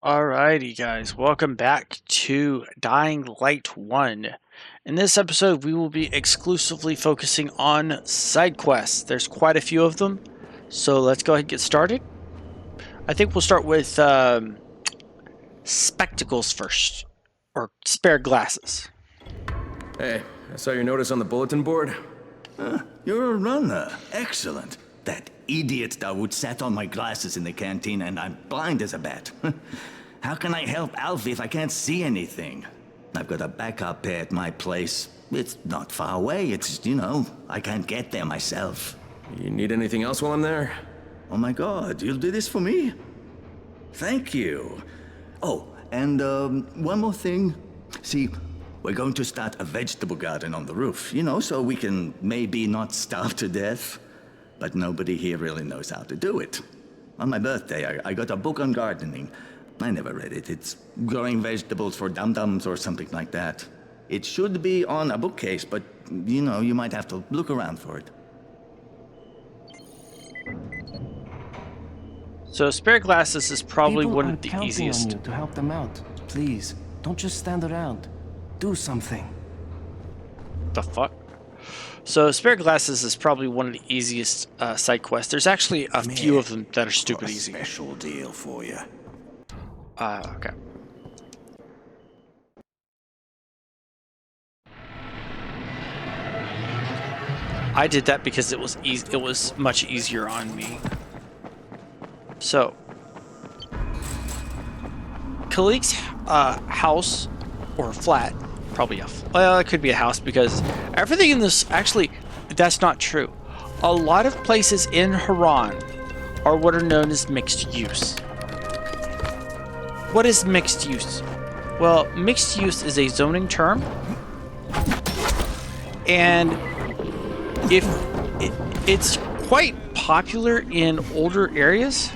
Alrighty, guys, welcome back to Dying Light 1. In this episode, we will be exclusively focusing on side quests. There's quite a few of them, so let's go ahead and get started. I think we'll start with spectacles first, or spare glasses. Hey, I saw your notice on the bulletin board. You're a runner. Excellent. That idiot Dawood sat on my glasses in the canteen and I'm blind as a bat. How can I help Alfie if I can't see anything? I've got a backup pair at my place. It's not far away. It's, I can't get there myself. You need anything else while I'm there? Oh my God, you'll do this for me? Thank you. Oh, and one more thing. See, we're going to start a vegetable garden on the roof, so we can maybe not starve to death. But nobody here really knows how to do it. On my birthday, I got a book on gardening. I never read it. It's growing vegetables for dum-dums or something like that. It should be on a bookcase, but, you might have to look around for it. So spare glasses is probably People one are of the counting easiest. on you to help them out. Please, don't just stand around. Do something. The fuck? So spare glasses is probably one of the easiest side quests. There's actually a few of them that are stupid easy. Special deal for you. Okay. I did that because it was easy. It was much easier on me. So, Kalik's house or flat, probably well, it could be a house because everything in this actually that's not true. A lot of places in Haran are what are known as mixed use. What is mixed use? Well, mixed use is a zoning term, and it's quite popular in older areas.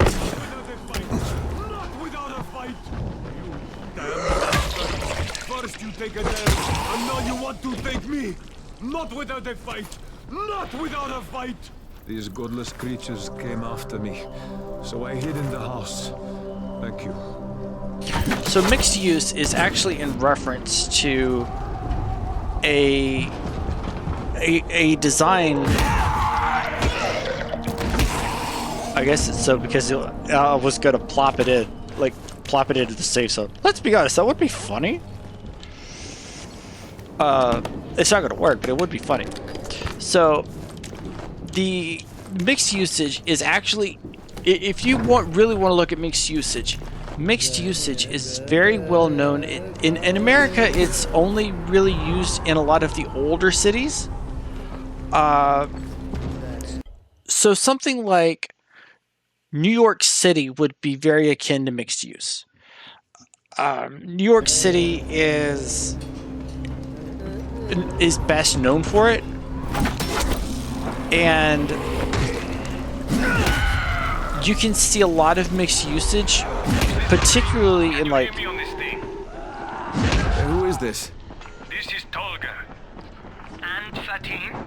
First you take a dance, and now you want to take me. Not without a fight. Not without a fight. These godless creatures came after me, so I hid in the house. Thank you. So mixed use is actually in reference to a design. I guess it's so because I was gonna plop it into the safe zone. Let's be honest, that would be funny. It's not gonna work, but it would be funny. So the mixed usage is actually, if you really want to look at mixed usage is very well known. In America, it's only really used in a lot of the older cities. So something like New York City would be very akin to mixed use. New York City is best known for it, and you can see a lot of mixed usage, particularly in like. Hey, who is this? This is Tolga. And Fatin?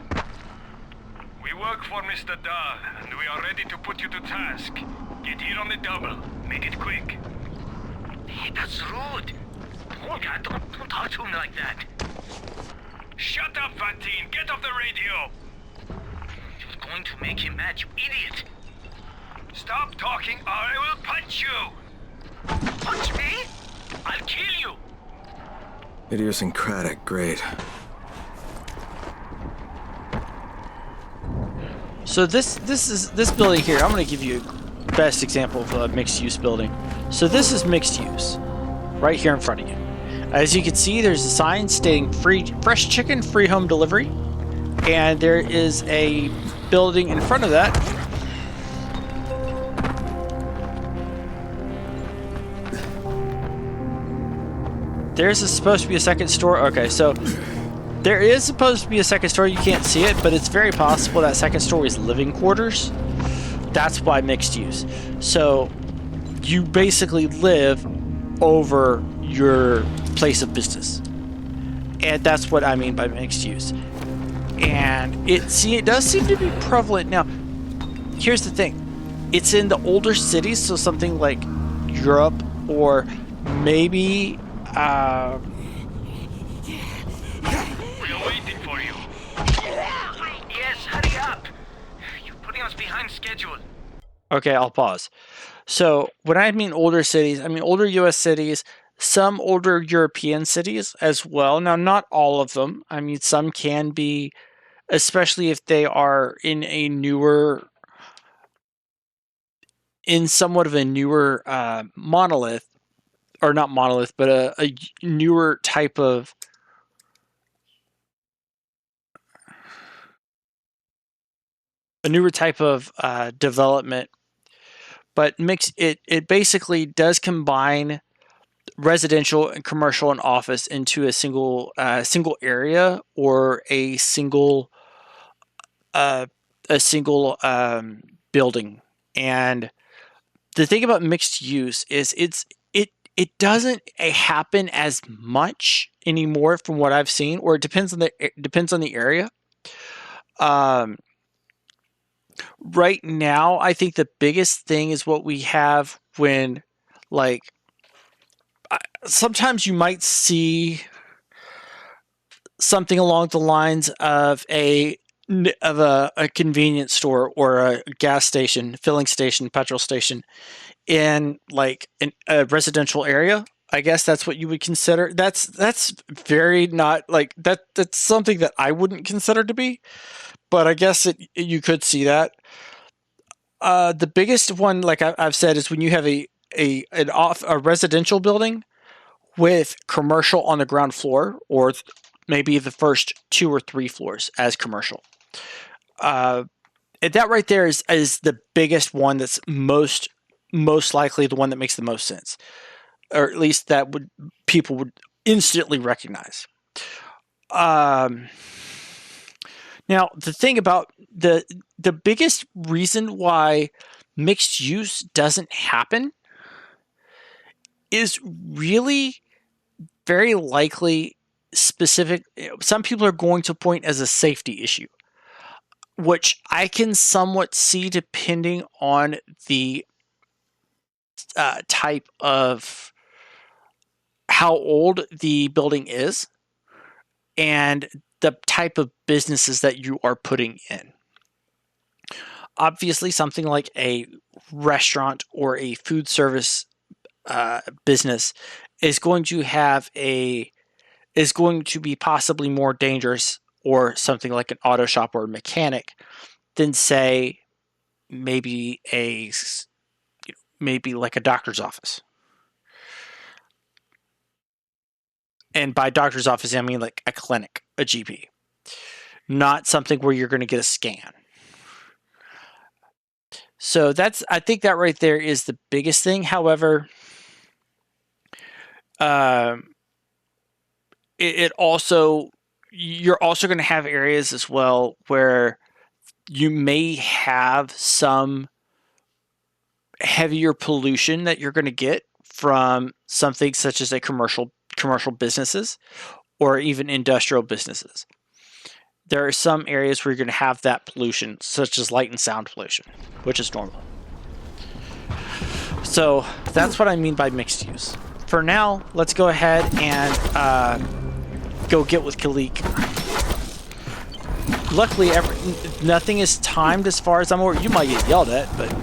We work for Mr. Dahl, and we are ready to put you to task. Get here on the double. Make it quick. Hey, that's rude. Tolga, don't talk to him like that. Shut up, Fatin. Get off the radio. You're going to make him mad, you idiot. Stop talking or I will punch you. Punch me? I'll kill you. Idiosyncratic, great. So this building here, I'm going to give you a best example of a mixed use building. So this is mixed use, right here in front of you. As you can see, there's a sign stating fresh chicken, free home delivery, and there is a building in front of that. There's supposed to be a second store. Okay, so there is supposed to be a second store. You can't see it, but it's very possible that second story is living quarters. That's why mixed use. So you basically live over your place of business, and that's what I mean by mixed use. And it does seem to be prevalent now. Here's the thing: it's in the older cities, so something like Europe or maybe We are waiting for you. Yes, hurry up. You're putting us behind schedule. okay, I'll pause. So when I mean older cities, I mean older US cities, some older European cities as well. Now, not all of them. I mean, some can be, especially if they are in a newer, in somewhat of a newer monolith, or not monolith, but a newer type of development. But it basically does combine residential and commercial and office into a single area, or uh, a single building. And the thing about mixed use is it doesn't happen as much anymore from what I've seen, or it depends on the area. Um, right now, I think the biggest thing is what we have when, like, sometimes you might see something along the lines of a convenience store or a gas station, filling station, petrol station in like a residential area. I guess that's what you would consider. That's very not like that. That's something that I wouldn't consider to be, but I guess you could see that. The biggest one, like I've said, is when you have a residential building with commercial on the ground floor, or maybe the first 2 or 3 floors as commercial. And that right there is the biggest one. That's most likely the one that makes the most sense, or at least people would instantly recognize. Um, Now, the thing about the biggest reason why mixed use doesn't happen is really very likely specific. Some people are going to point as a safety issue, which I can somewhat see depending on the type of how old the building is and the type of businesses that you are putting in. Obviously, something like a restaurant or a food service business is going to be possibly more dangerous, or something like an auto shop or a mechanic, than say maybe maybe like a doctor's office. And by doctor's office, I mean like a clinic, a GP, not something where you're going to get a scan. So I think that right there is the biggest thing. However, you're also going to have areas as well where you may have some heavier pollution that you're going to get from something such as a commercial businesses, or even industrial businesses. There are some areas where you're going to have that pollution, such as light and sound pollution, which is normal. So that's what I mean by mixed use. For now, let's go ahead and go get with Khalik. Luckily, nothing is timed as far as I'm aware. You might get yelled at, but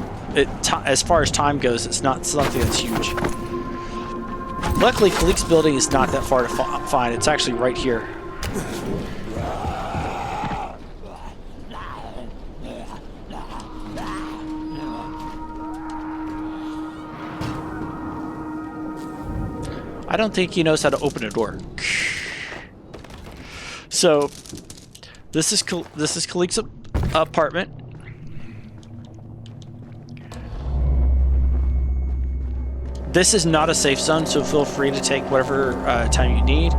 as far as time goes, it's not something that's huge. Luckily, Khalik's building is not that far to find. It's actually right here. I don't think he knows how to open a door. So, this is Khalik's apartment. This is not a safe zone, so feel free to take whatever time you need.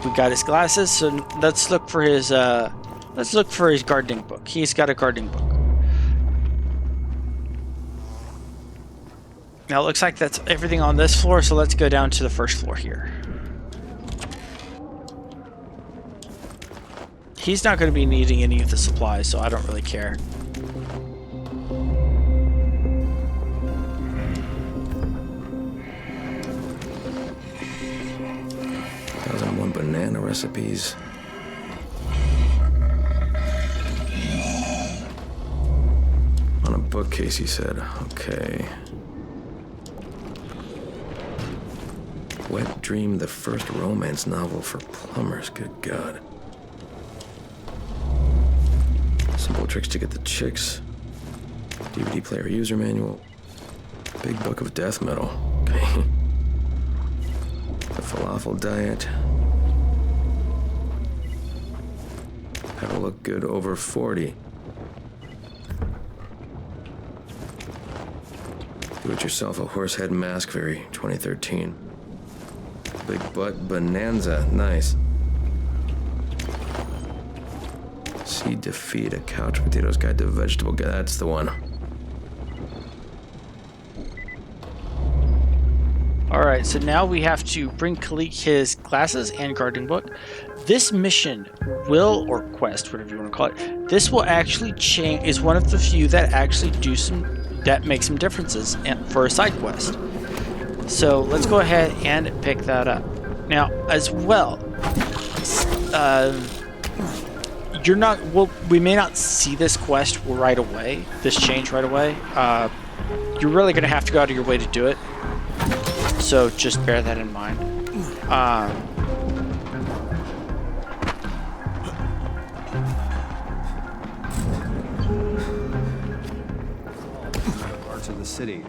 We got his glasses, so let's look for his gardening book. He's got a gardening book. Now it looks like that's everything on this floor, so let's go down to the first floor here. He's not going to be needing any of the supplies, so I don't really care. recipes. On a bookcase, he said. Okay. Wet Dream, the first romance novel for plumbers. Good God. Simple tricks to get the chicks. DVD player user manual. Big book of death metal. Okay. The falafel diet. How to look good over 40. Do it yourself, a horse head mask, very 2013. Big butt bonanza, nice. Seed to feed, a couch potatoes guide to vegetable guide, that's the one. Alright, so now we have to bring Khalik his glasses and gardening book. This mission will, or quest, whatever you want to call it, this will actually change, is one of the few that actually that make some differences for a side quest. So let's go ahead and pick that up. Now, as well, we may not see this quest right away, this change right away. You're really going to have to go out of your way to do it. So just bear that in mind. Parts of the city.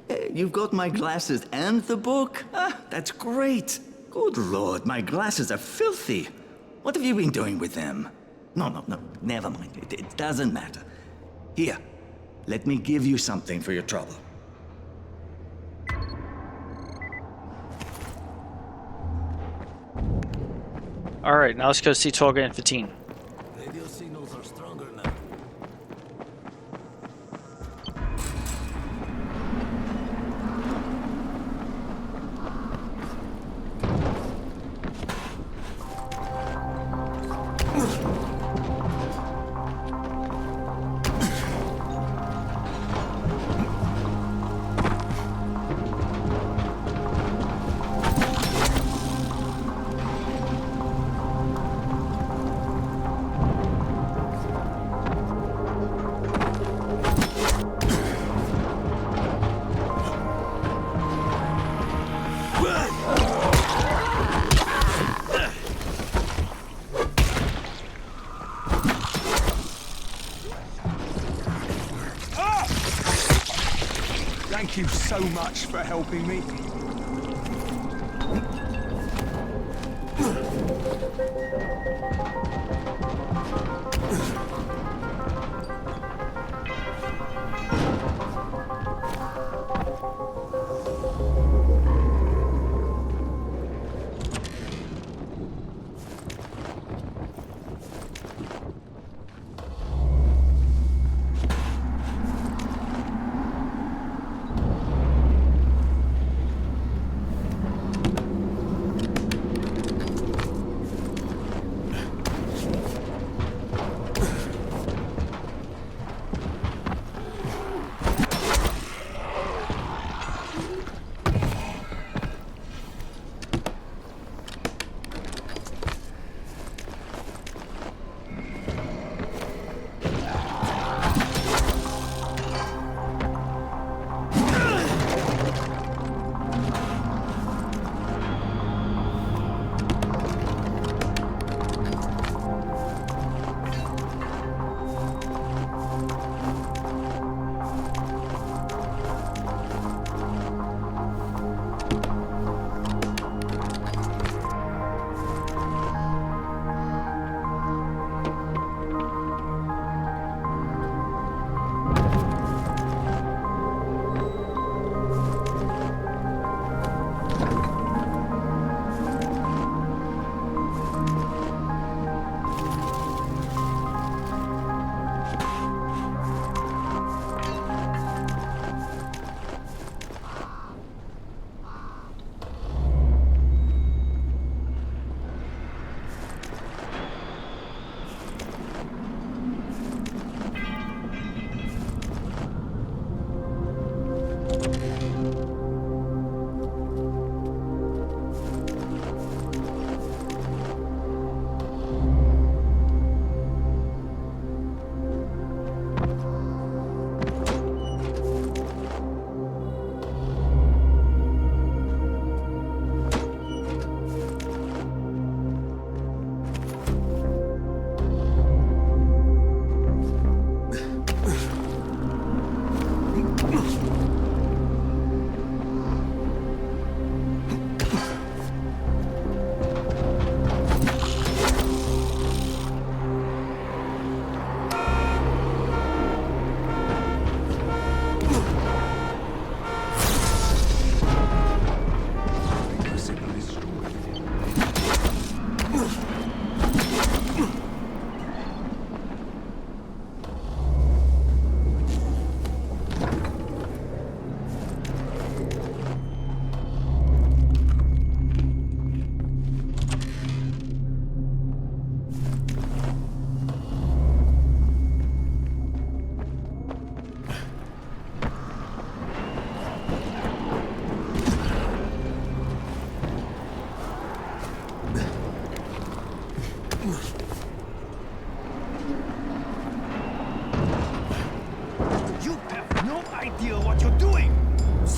Hey, you've got my glasses and the book? Ah, that's great. Good Lord, my glasses are filthy. What have you been doing with them? No, never mind. It doesn't matter. Here, let me give you something for your trouble. Alright, now let's go see Tolga and Fatine. Radio signals are stronger now. Thank you so much for helping me.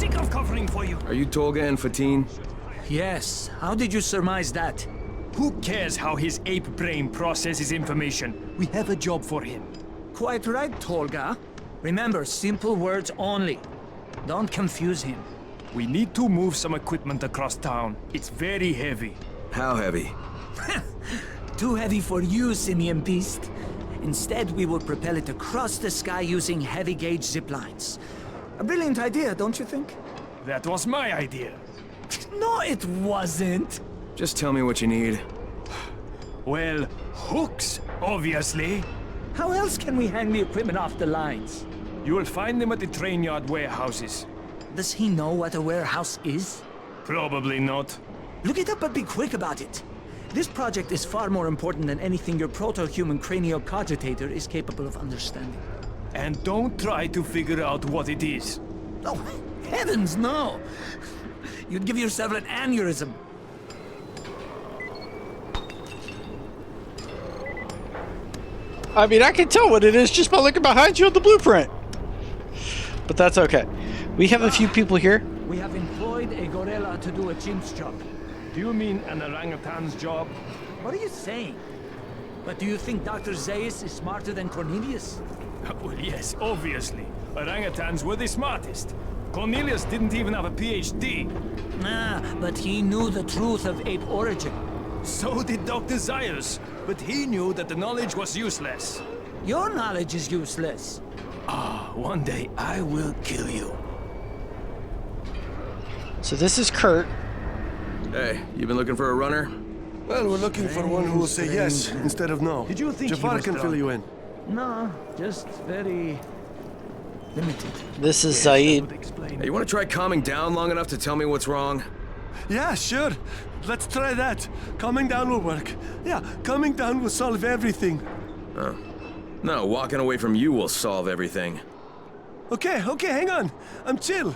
sick of covering for you. Are you Tolga and Fatine? Yes. How did you surmise that? Who cares how his ape brain processes information? We have a job for him. Quite right, Tolga. Remember, simple words only. Don't confuse him. We need to move some equipment across town. It's very heavy. How heavy? Too heavy for you, Simian Beast. Instead, we will propel it across the sky using heavy-gauge zip lines. A brilliant idea, don't you think? That was my idea. No, it wasn't. Just tell me what you need. Well, hooks, obviously. How else can we hang the equipment off the lines? You will find them at the train yard warehouses. Does he know what a warehouse is? Probably not. Look it up, but be quick about it. This project is far more important than anything your proto-human cranial cogitator is capable of understanding. And don't try to figure out what it is. Oh, heavens no! You'd give yourself an aneurysm. I mean, I can tell what it is just by looking behind you at the blueprint. But that's okay. We have a few people here. We have employed a gorilla to do a chimp's job. Do you mean an orangutan's job? What are you saying? But do you think Dr. Zaius is smarter than Cornelius? Well, yes, obviously. Orangutans were the smartest. Cornelius didn't even have a PhD. But he knew the truth of ape origin. So did Dr. Zaius, but he knew that the knowledge was useless. Your knowledge is useless. One day I will kill you. So this is Kurt. Hey, you been looking for a runner? Well, we're looking for one who will say yes instead of no. Did you think he Jafar was can drunk? fill you in. No, just very limited. This is I Zaid. would explain. Hey, you want to try calming down long enough to tell me what's wrong? Yeah, sure. Let's try that. Calming down will work. Yeah, calming down will solve everything. No, walking away from you will solve everything. Okay, hang on. I'm chill,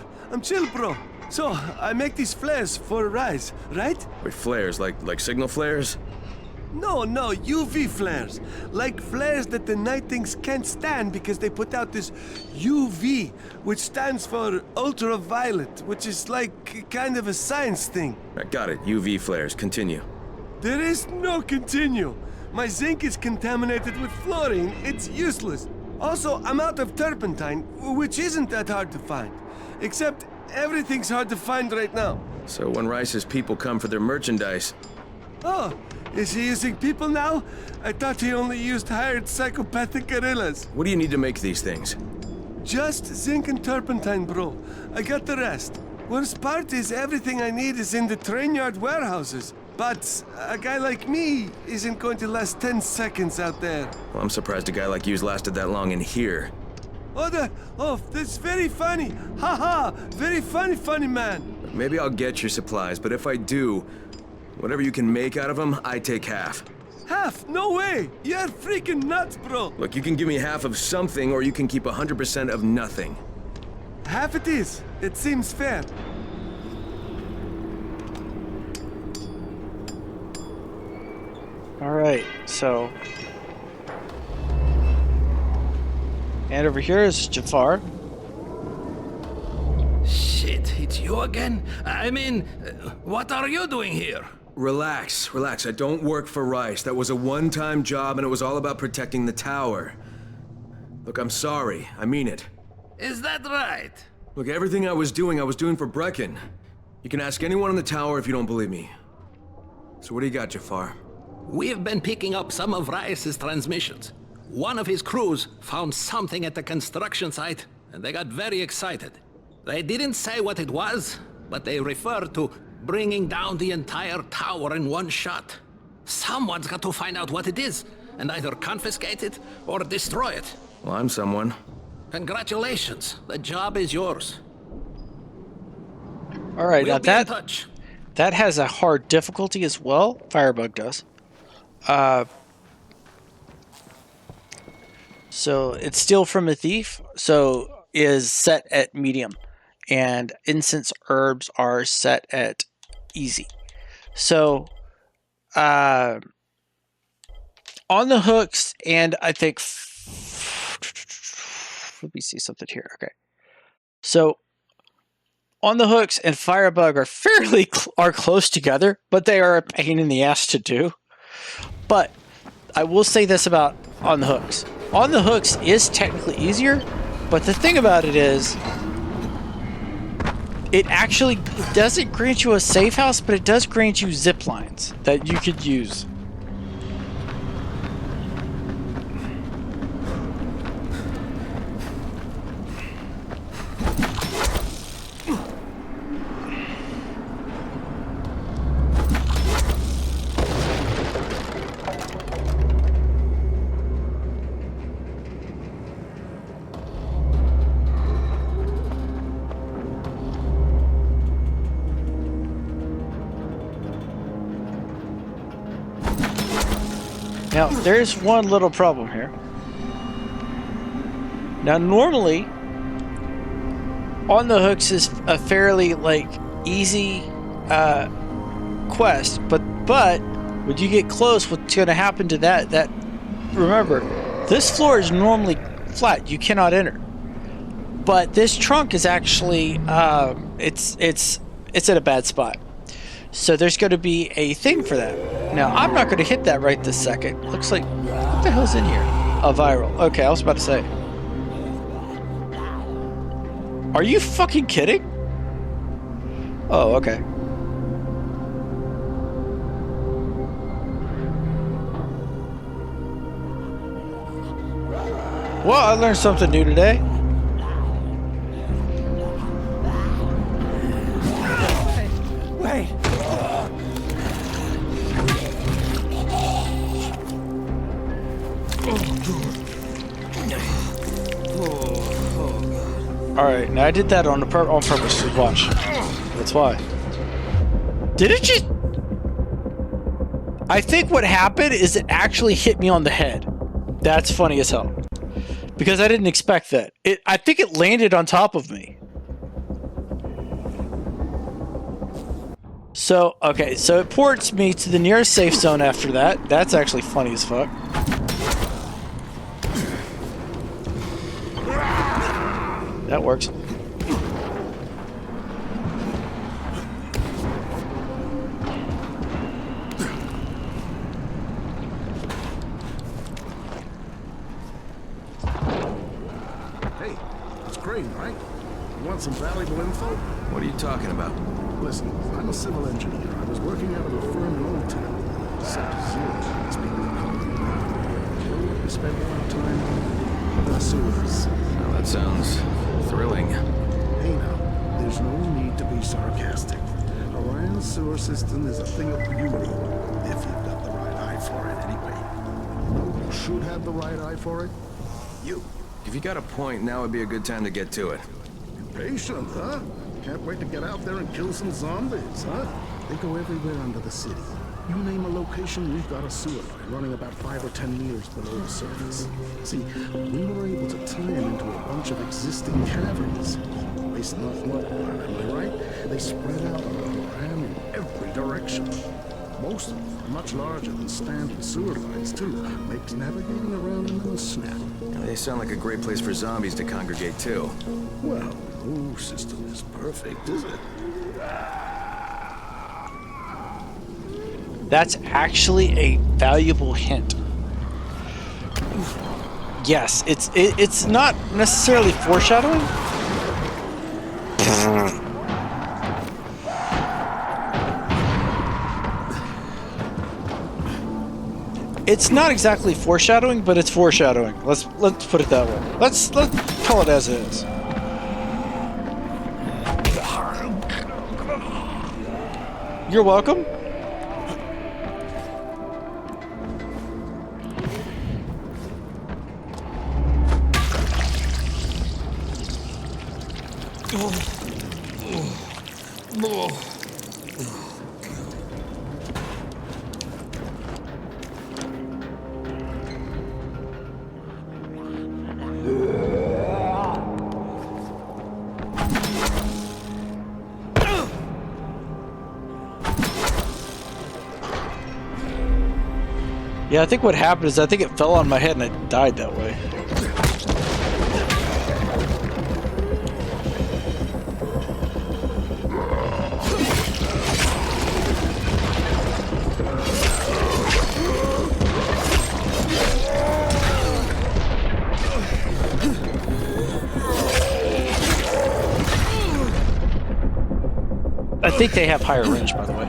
bro. So, I make these flares for a rise, right? Wait, flares? Like signal flares? No, UV flares. Like flares that the night things can't stand because they put out this UV, which stands for ultraviolet, which is like kind of a science thing. I got it. UV flares. Continue. There is no continue. My zinc is contaminated with fluorine. It's useless. Also, I'm out of turpentine, which isn't that hard to find. Except everything's hard to find right now. So when Rice's people come for their merchandise... Oh, is he using people now? I thought he only used hired psychopathic gorillas. What do you need to make these things? Just zinc and turpentine, bro. I got the rest. Worst part is everything I need is in the train yard warehouses. But a guy like me isn't going to last 10 seconds out there. Well, I'm surprised a guy like you's lasted that long in here. Oh, that's very funny. Haha, very funny man. Maybe I'll get your supplies, but if I do, whatever you can make out of them, I take half. Half? No way. You're freaking nuts, bro. Look, you can give me half of something, or you can keep 100% of nothing. Half it is. It seems fair. All right, so. And over here is Jafar. Shit, it's you again? I mean, what are you doing here? Relax. I don't work for Rice. That was a one-time job, and it was all about protecting the tower. Look, I'm sorry. I mean it. Is that right? Look, everything I was doing for Brecken. You can ask anyone in the tower if you don't believe me. So what do you got, Jafar? We've been picking up some of Rice's transmissions. One of his crews found something at the construction site, and they got very excited. They didn't say what it was, but they referred to bringing down the entire tower in one shot. Someone's got to find out what it is, and either confiscate it or destroy it. Well, I'm someone. Congratulations, the job is yours. All right, We'll now be in that touch. that has a hard difficulty as well. Firebug does. So it's steal from a thief. So is set at medium, and incense herbs are set at easy. So on the hooks, and I think let me see something here. Okay, so On the hooks and Firebug are fairly are close together, but they are a pain in the ass to do. But I will say this about on the hooks. On the hooks is technically easier, but the thing about it is, it doesn't grant you a safe house, but it does grant you zip lines that you could use. Now, there's one little problem here. Now, normally, on the hooks is a fairly, like, easy quest, but when you get close, what's going to happen to that, remember, this floor is normally flat. You cannot enter. But this trunk is actually, it's at a bad spot. So there's going to be a thing for that. Now, I'm not going to hit that right this second. Looks like, what the hell's in here? A viral. Okay, I was about to say. Are you fucking kidding? Oh, okay. Well, I learned something new today. Wait! Alright, now I did that on purpose. Watch. That's why. Did it just... I think what happened is it actually hit me on the head. That's funny as hell. Because I didn't expect that. I think it landed on top of me. So, okay, so it ports me to the nearest safe zone after that. That's actually funny as fuck. That works. Hey, it's Crane, right? You want some valuable info? What are you talking about? Listen, I'm a civil engineer. I was working out of a firm in Old Town. Sector Zero, it's been called. We spent a lot of time on the sewers. Well, that sounds thrilling. Hey now, there's no need to be sarcastic. Orion's sewer system is a thing of beauty, if you've got the right eye for it anyway. You know who should have the right eye for it? You. If you got a point, now would be a good time to get to it. Patient, huh? Can't wait to get out there and kill some zombies, huh? They go everywhere under the city. You name a location, we've got a sewer line running about 5 or 10 meters below the surface. See, we were able to tie them into a bunch of existing caverns. Waste not what, am I right? They spread out around in every direction. Most of them are much larger than standard sewer lines, too. Makes navigating around them a snap. They sound like a great place for zombies to congregate, too. Well, no system is perfect, is it? That's actually a valuable hint. Yes, it's not necessarily foreshadowing. It's not exactly foreshadowing, but it's foreshadowing. Let's put it that way. Let's call it as it is. You're welcome. Yeah, I think what happened is I think it fell on my head and I died that way. think they have higher range, by the way.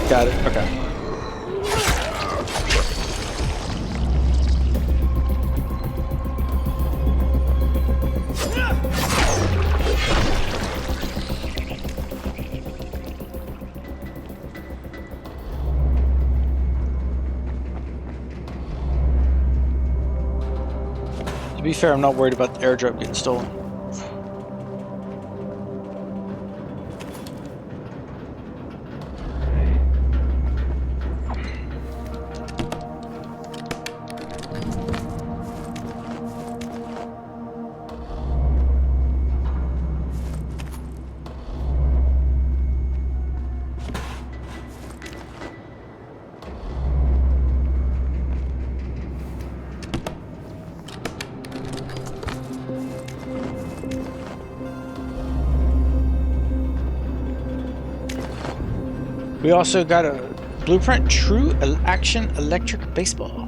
Got it. Okay. To be fair, I'm not worried about the airdrop getting stolen. We also got a blueprint, true action electric baseball.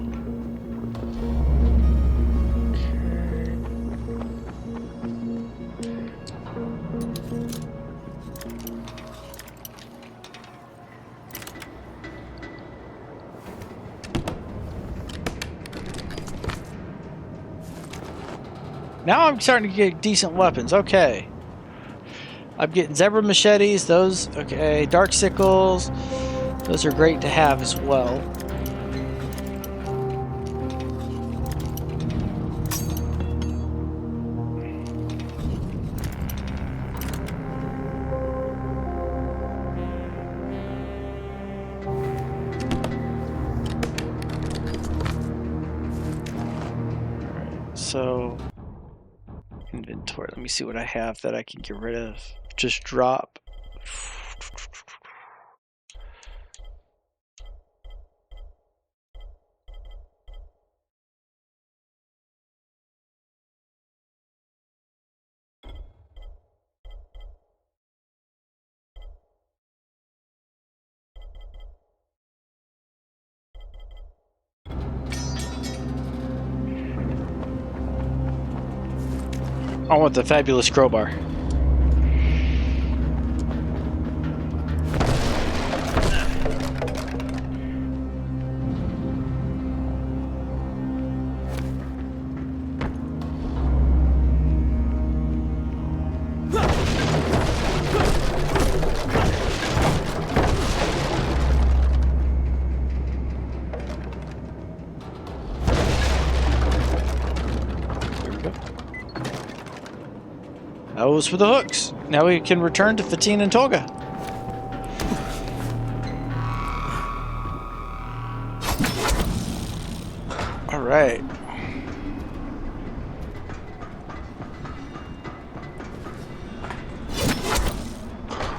Now I'm starting to get decent weapons. Okay. I'm getting zebra machetes, those, okay, dark sickles, those are great to have as well. Alright, so inventory, let me see what I have that I can get rid of. Just drop. I want the fabulous crowbar. That was for the hooks. Now we can return to Fatine and Tolga. All right.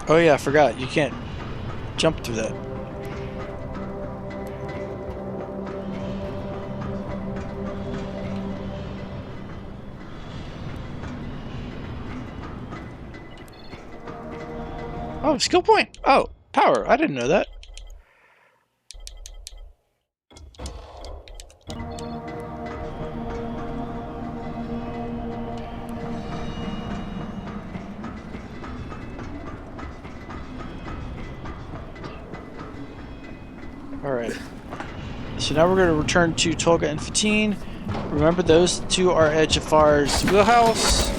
Oh yeah, I forgot. You can't jump through that. Oh, skill point. Oh, power. I didn't know that. All right. So now we're going to return to Tolga and Fatine. Remember, those two are at Jafar's wheelhouse.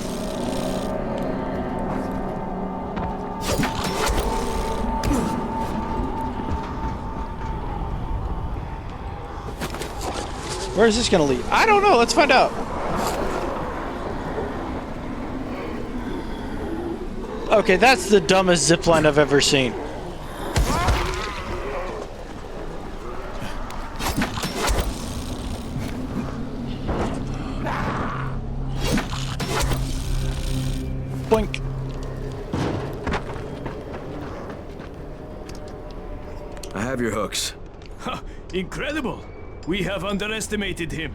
Where is this going to lead? I don't know. Let's find out. Okay, that's the dumbest zipline I've ever seen. Boink. I have your hooks. Incredible! We have underestimated him.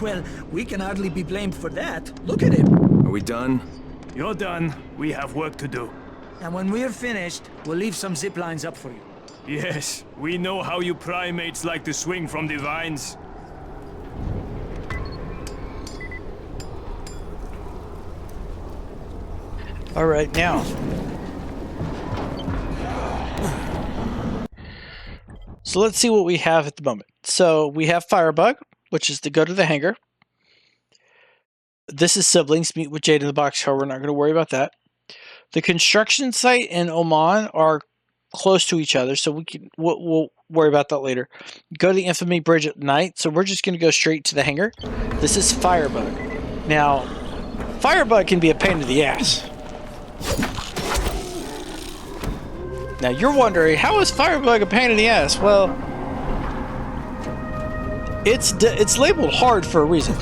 Well, we can hardly be blamed for that. Look at him. Are we done? You're done. We have work to do. And when we're finished, we'll leave some zip lines up for you. Yes, we know how you primates like to swing from the vines. All right, now. So let's see what we have at the moment. So we have Firebug, which is to go to the hangar. This is siblings, meet with Jade in the boxcar. We're not going to worry about that. The construction site and Oman are close to each other, so we'll worry about that later. Go to the Infamy Bridge at night, so we're just going to go straight to the hangar. This is Firebug. Now, Firebug can be a pain in the ass. Now you're wondering, how is Firebug a pain in the ass? Well, it's labeled hard for a reason.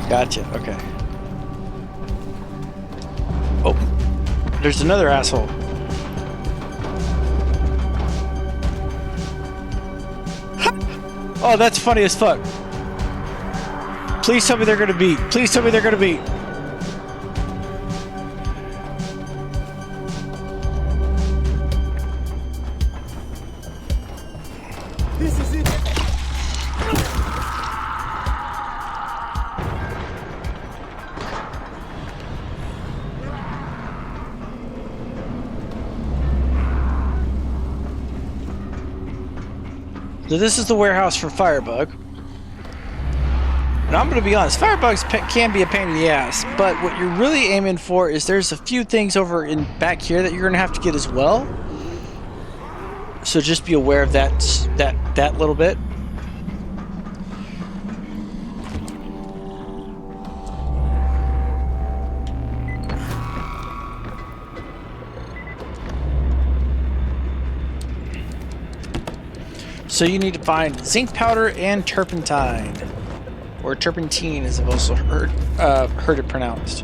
Gotcha, okay. Oh, there's another asshole. Oh, that's funny as fuck. Please tell me they're gonna beat. Please tell me they're gonna beat. This is it. So this is the warehouse for Firebug. And I'm going to be honest, Firebugs can be a pain in the ass, but what you're really aiming for is there's a few things over in back here that you're going to have to get as well. So just be aware of that little bit. So you need to find zinc powder and turpentine, or turpentine, as I've also heard it pronounced.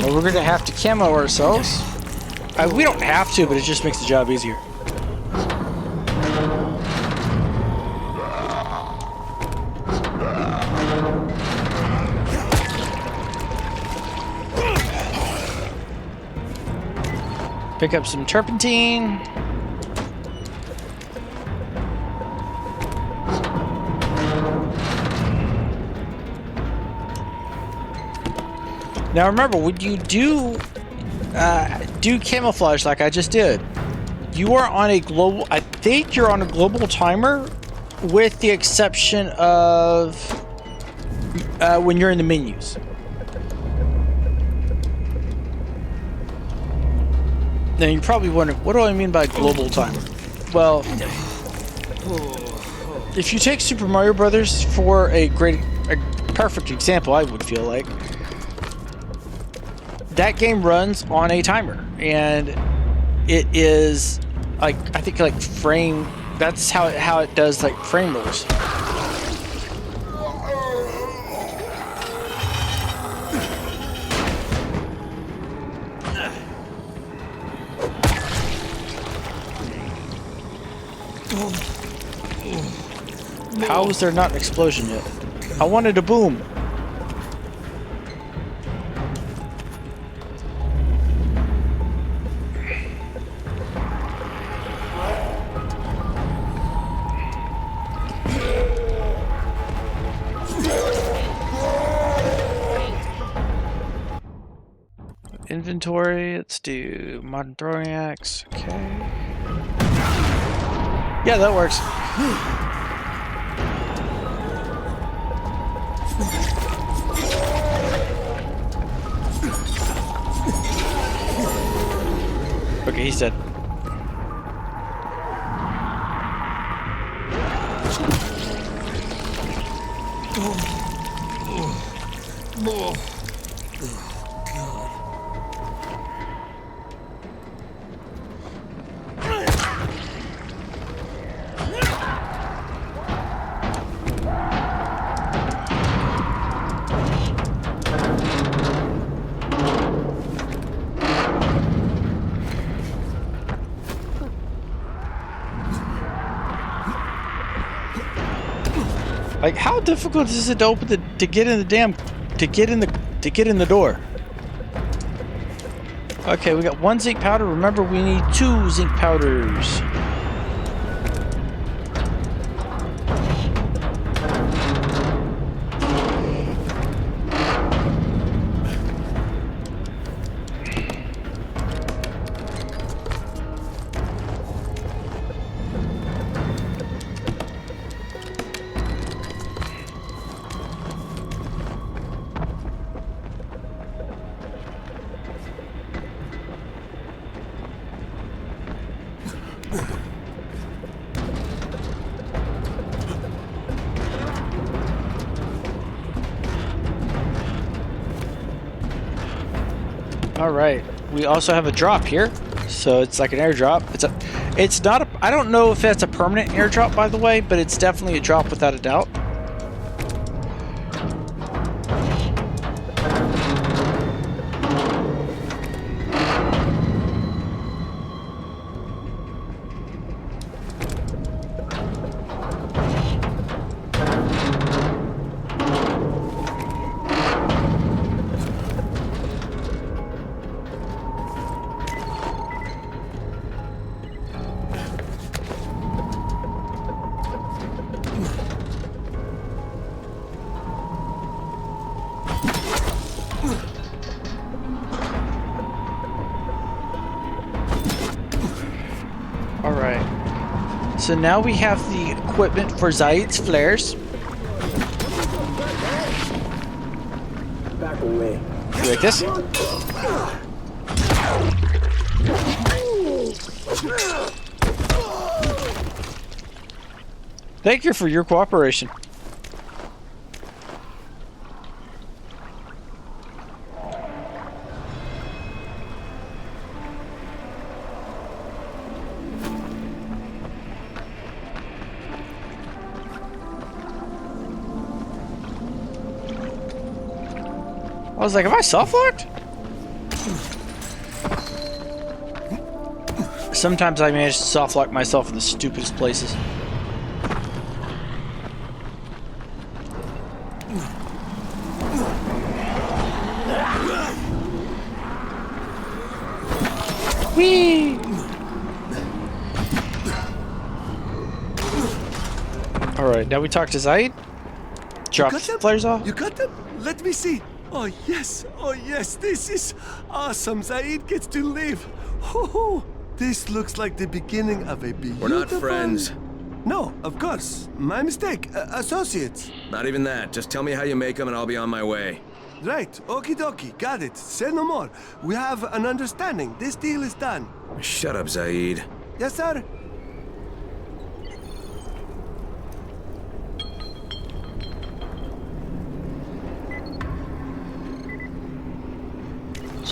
We're going to have to camo ourselves. We don't have to, but it just makes the job easier. Pick up some turpentine. Now remember, when you do camouflage like I just did, you are on a global, I think you're on a global timer, with the exception of when you're in the menus. Now you're probably wondering, what do I mean by global timer? Well, if you take Super Mario Brothers for a perfect example, I would feel like, that game runs on a timer, and it is like I think like frame. That's how it does like frame rules. How is there not an explosion yet? I wanted a boom. Inventory, let's do modern throwing axe. Okay. Yeah, that works. Okay, he's dead. Like, how difficult is it to open to get in the door? Okay, we got 1 zinc powder. Remember, we need 2 zinc powders. All right. We also have a drop here, so it's like an airdrop. It's not a. I don't know if that's a permanent airdrop, by the way, but it's definitely a drop without a doubt. Alright. So now we have the equipment for Zaid's flares. Back away. You like this? Thank you for your cooperation. I was like, have I soft-locked? Sometimes I manage to soft-lock myself in the stupidest places. Whee! Alright, now we talk to Zaid. Drop the flares off. You got them? Let me see. Oh yes, this is awesome. Zaid gets to live. Hoo-hoo. This looks like the beginning of a beautiful... We're not friends. No, of course. My mistake. Associates. Not even that. Just tell me how you make them and I'll be on my way. Right. Okie dokie. Got it. Say no more. We have an understanding. This deal is done. Shut up, Zaid. Yes, sir.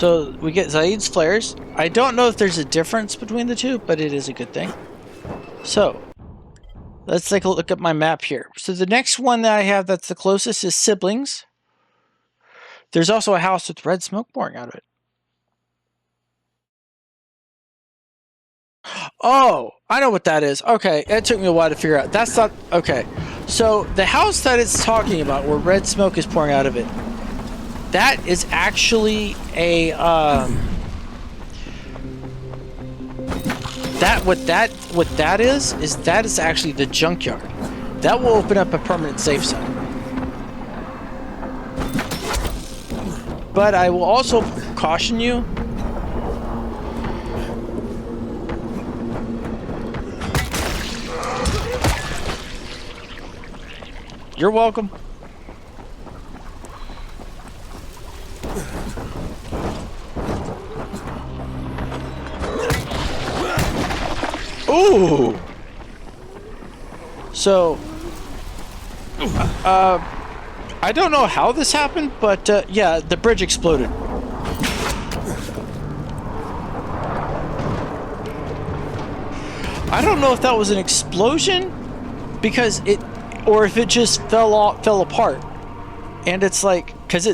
So we get Zaid's flares. I don't know if there's a difference between the two, but it is a good thing. So let's take a look at my map here. So the next one that I have that's the closest is Siblings. There's also a house with red smoke pouring out of it. Oh, I know what that is. Okay, it took me a while to figure out. That's not... Okay. So the house that it's talking about, where red smoke is pouring out of it, that is actually a... What that is actually the junkyard. That will open up a permanent safe zone. But I will also caution you. You're welcome. Ooh. So, I don't know how this happened, but yeah, the bridge exploded. I don't know if that was an explosion because or if it just fell apart. And it's like, because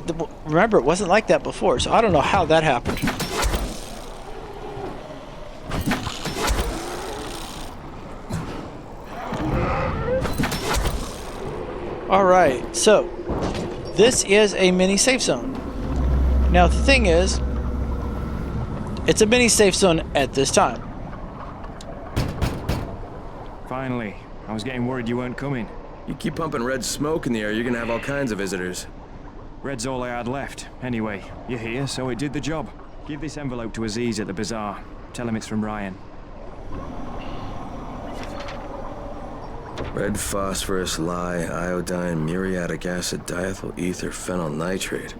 remember, it wasn't like that before, so I don't know how that happened. Alright, so this is a mini safe zone. Now the thing is, it's a mini safe zone at this time. Finally. I was getting worried you weren't coming. You keep pumping red smoke in the air, you're gonna have all kinds of visitors. Red's all I had left. Anyway, you're here, so it did the job. Give this envelope to Aziz at the bazaar. Tell him it's from Ryan. Red phosphorus, lye, iodine, muriatic acid, diethyl ether, phenyl nitrate.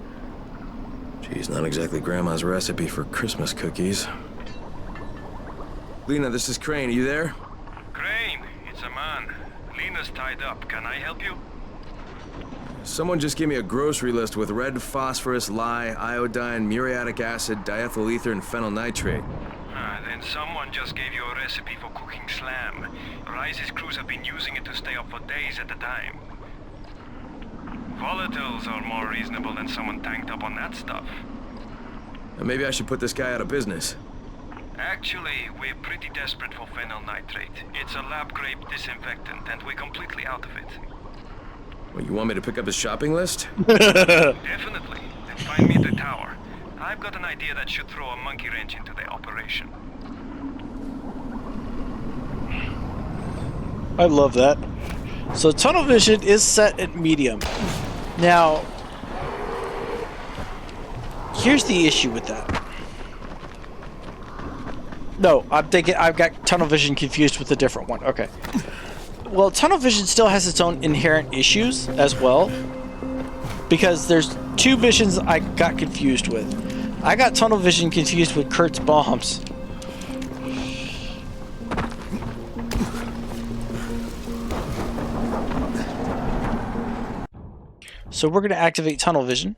Geez, not exactly Grandma's recipe for Christmas cookies. Lena, this is Crane. Are you there? Crane, it's a man. Lena's tied up. Can I help you? Someone just gave me a grocery list with red phosphorus, lye, iodine, muriatic acid, diethyl ether, and phenyl nitrate. Then someone just gave you a recipe for cooking slam. Rise's crews have been using it to stay up for days at a time. Volatiles are more reasonable than someone tanked up on that stuff. Maybe I should put this guy out of business. Actually, we're pretty desperate for phenyl nitrate. It's a lab-grade disinfectant, and we're completely out of it. Well, you want me to pick up his shopping list? Definitely. Then find me at the tower. I've got an idea that should throw a monkey wrench into the operation. I love that. So tunnel vision is set at medium. Now, here's the issue with that. No, I'm thinking I've got tunnel vision confused with a different one. Okay. Well, tunnel vision still has its own inherent issues as well. Because there's two missions I got confused with. I got tunnel vision confused with Kurt's bombs. So we're going to activate tunnel vision.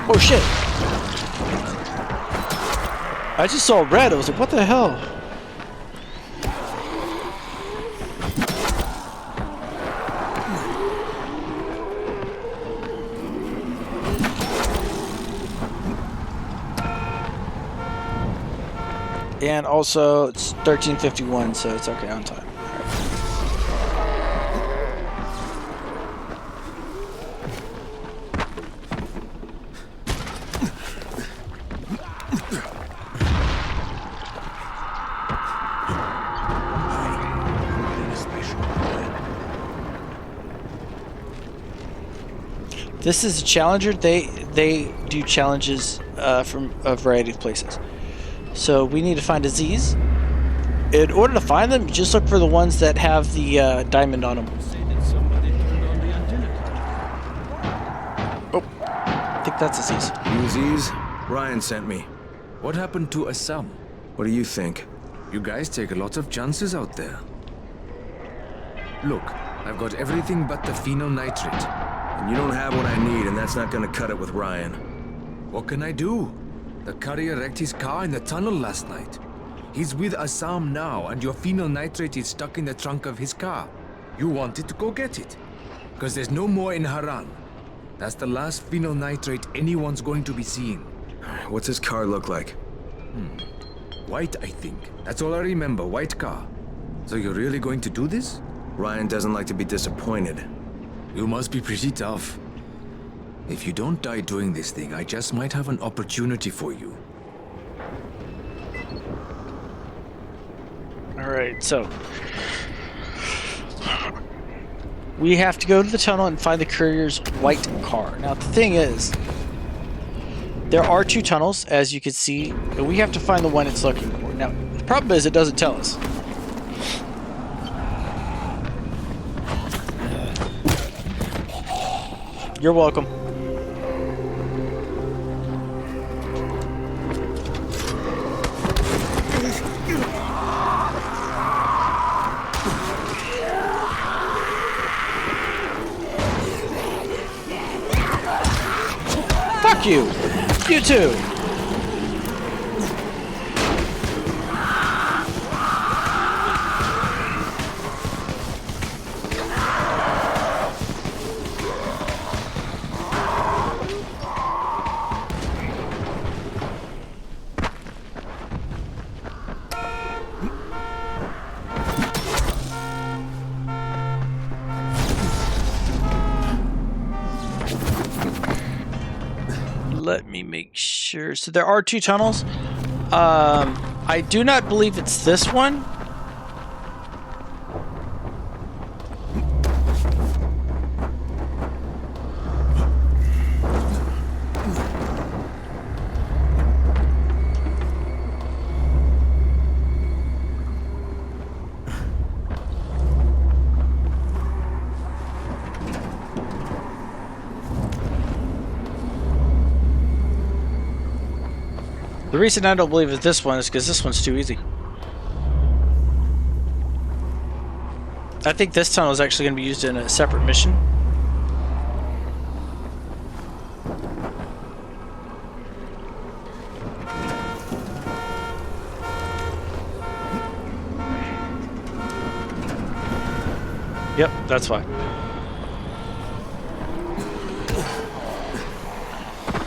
Oh shit! I just saw red. I was like, what the hell? And also, it's 13:51, so it's okay on time. This is a challenger. They do challenges from a variety of places. So we need to find Aziz. In order to find them, just look for the ones that have the diamond on them. Oh, I think that's Aziz. You Aziz? Ryan sent me. What happened to Assam? What do you think? You guys take a lot of chances out there. Look, I've got everything but the phenyl nitrate. And you don't have what I need, and that's not gonna cut it with Ryan. What can I do? The courier wrecked his car in the tunnel last night. He's with Assam now, and your phenyl nitrate is stuck in the trunk of his car. You wanted to go get it. Because there's no more in Haran. That's the last phenyl nitrate anyone's going to be seeing. What's his car look like? White, I think. That's all I remember, white car. So you're really going to do this? Ryan doesn't like to be disappointed. You must be pretty tough. If you don't die doing this thing, I just might have an opportunity for you. Alright, so we have to go to the tunnel and find the courier's white car. Now the thing is, there are 2 tunnels, as you can see, but we have to find the one it's looking for. Now, the problem is it doesn't tell us. You're welcome. Fuck you! You too! Let me make sure. So there are 2 tunnels. I do not believe it's this one. The reason I don't believe it's this one is because this one's too easy. I think this tunnel is actually going to be used in a separate mission. Yep, that's fine.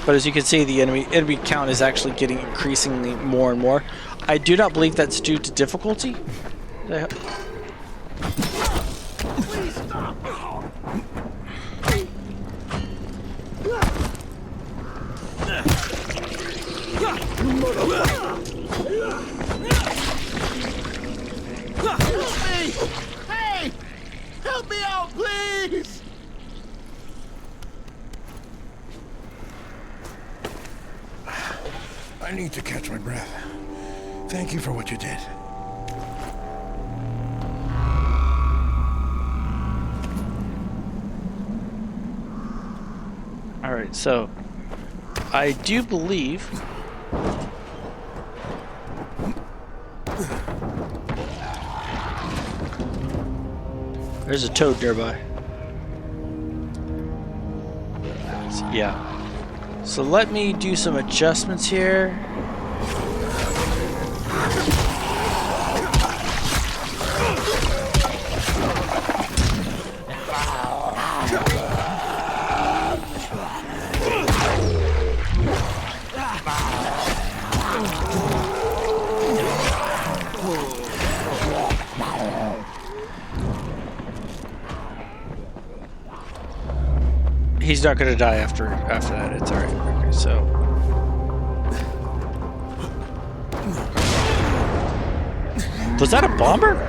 But as you can see, the enemy count is actually getting increasingly more and more. I do not believe that's due to difficulty. Please stop! Hey! Help me out, please! I need to catch my breath. Thank you for what you did. Alright, so I do believe there's a toad nearby. Yeah. So let me do some adjustments here. He's not gonna die after that. It's alright. Okay, so was that a bomber?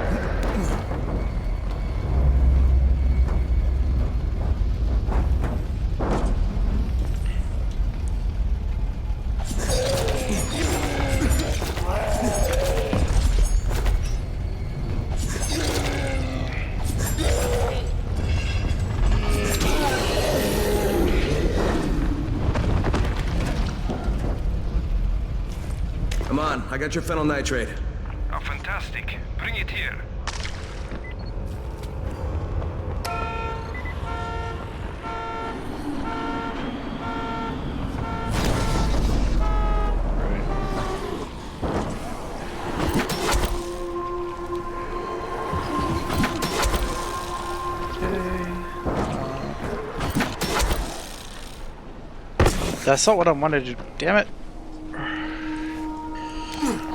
Come on, I got your phenyl nitrate. Oh, fantastic. Bring it here. That's not what I wanted to do. Damn it.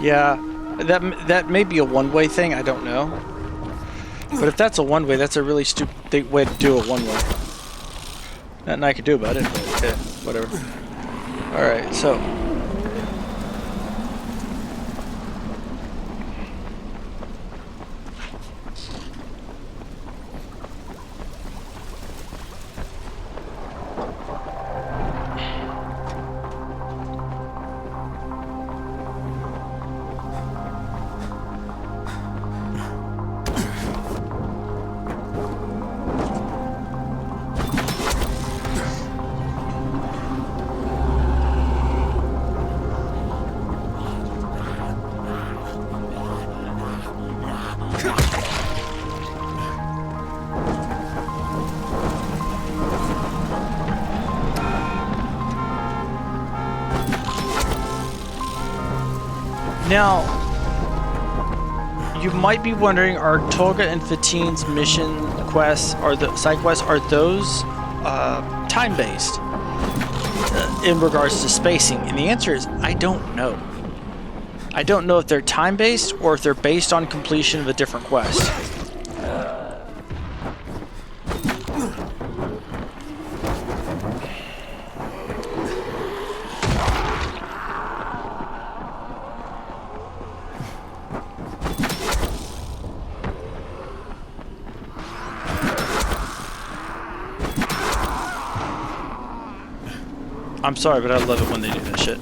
Yeah, that may be a one-way thing. I don't know. But if that's a one-way, that's a really stupid way to do a one-way. Nothing I could do about it, but yeah, whatever. Alright, so... Now, you might be wondering, are Tolga and Fatine's mission quests, or the side quests, are those time-based in regards to spacing? And the answer is, I don't know. I don't know if they're time-based or if they're based on completion of a different quest. I'm sorry, but I love it when they do that shit.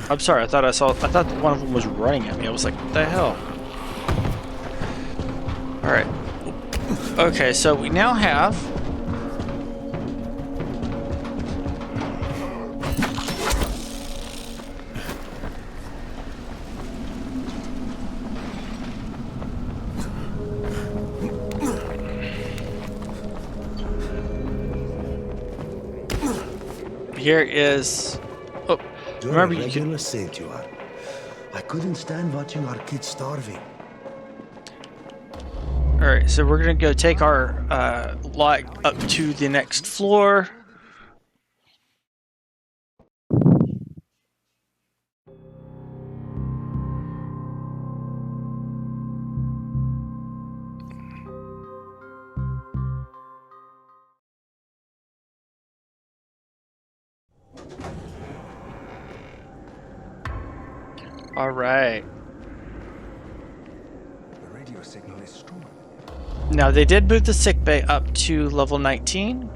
I'm sorry, I thought one of them was running at me. I was like, what the hell? Alright. Okay, so we now have... Here is... Oh, remember you can... saint you are. I couldn't stand watching our kids starving. Alright, so we're gonna go take our lot up to the next floor. Alright. The radio signal is strong. Now, they did move the sickbay up to level 19.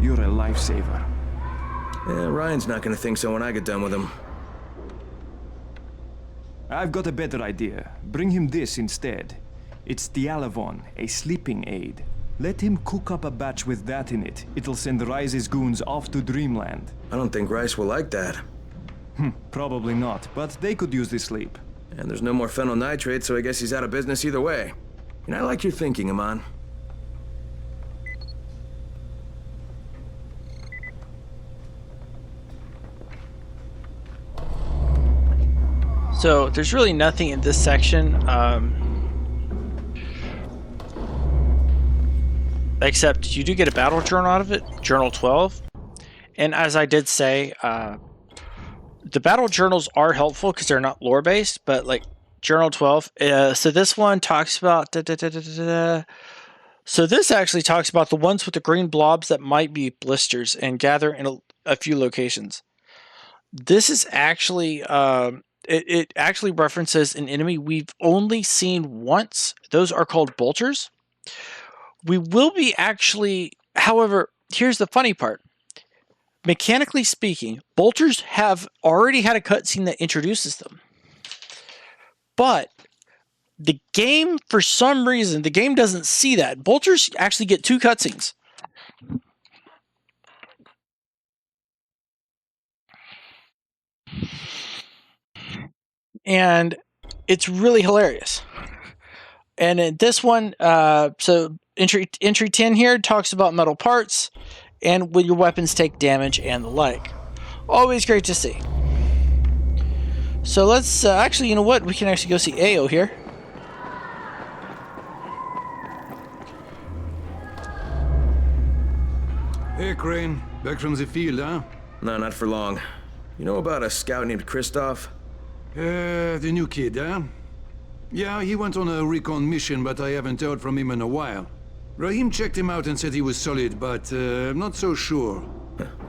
You're a lifesaver. Yeah, Ryan's not gonna think so when I get done with him. I've got a better idea. Bring him this instead. It's Dialavon, a sleeping aid. Let him cook up a batch with that in it. It'll send Rice's goons off to Dreamland. I don't think Rice will like that. Probably not, but they could use the sleep. And there's no more phenyl nitrate, so I guess he's out of business either way. And I like your thinking, Aman. So, there's really nothing in this section, except you do get a battle journal out of it, Journal 12. And as I did say, the battle journals are helpful because they're not lore-based, but like Journal 12. So this one talks about... So this actually talks about the ones with the green blobs that might be blisters and gather in a few locations. This is actually... It actually references an enemy we've only seen once. Those are called bolters. We will be actually... However, here's the funny part. Mechanically speaking, bolters have already had a cutscene that introduces them. But The game, for some reason, the game doesn't see that. Vultures actually get 2 cutscenes. And it's really hilarious. And in this one, so entry 10 here talks about metal parts and when your weapons take damage and the like. Always great to see. So let's actually, you know what? We can actually go see Ao here. Hey, Crane. Back from the field, huh? No, not for long. You know about a scout named Christoph? The new kid, huh? Yeah, he went on a recon mission, but I haven't heard from him in a while. Rahim checked him out and said he was solid, but I'm not so sure.